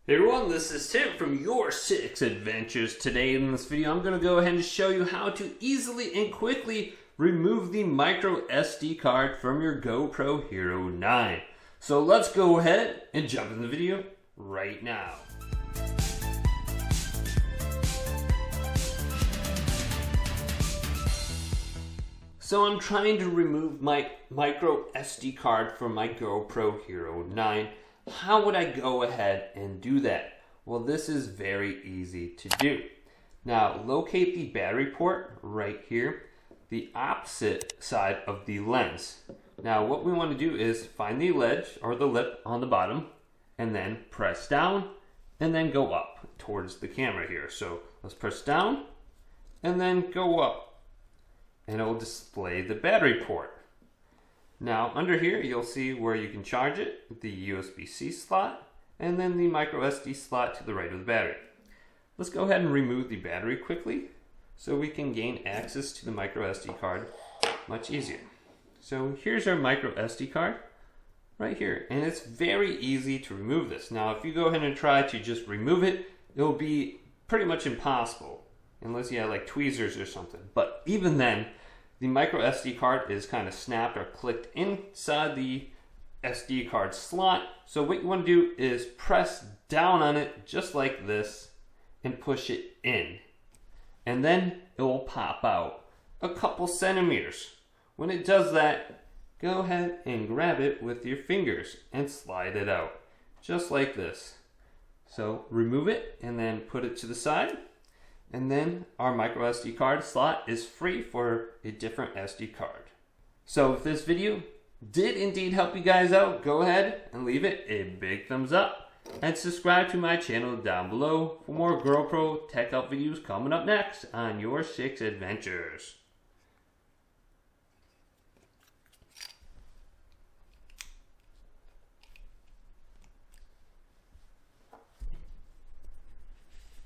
Hey everyone, this is Tim from YourSixAdventures. Today in this video, I'm going to go ahead and show you how to easily and quickly remove the micro SD card from your GoPro Hero 9. So let's go ahead and jump in the video right now. So I'm trying to remove my micro SD card from my GoPro Hero 9. How would I go ahead and do that? Well, this is very easy to do. Now, locate the battery port right here, the opposite side of the lens. Now, what we want to do is find the ledge or the lip on the bottom and then press down and then go up towards the camera here. So let's press down and then go up and it will display the battery port. Now under here you'll see where you can charge it, the USB-C slot, and then the micro SD slot to the right of the battery. Let's go ahead and remove the battery quickly so we can gain access to the micro SD card much easier. So here's our micro SD card right here, and it's very easy to remove this. Now if you go ahead and try to just remove it, it'll be pretty much impossible unless you have like tweezers or something. But even then, the micro SD card is kind of snapped or clicked inside the SD card slot. So what you want to do is press down on it just like this and push it in. And then it will pop out a couple centimeters. When it does that, go ahead and grab it with your fingers and slide it out just like this. So remove it and then put it to the side. And then our micro SD card slot is free for a different SD card. So if this video did indeed help you guys out, go ahead and leave it a big thumbs up and subscribe to my channel down below for more GoPro tech help videos coming up next on YourSixAdventures.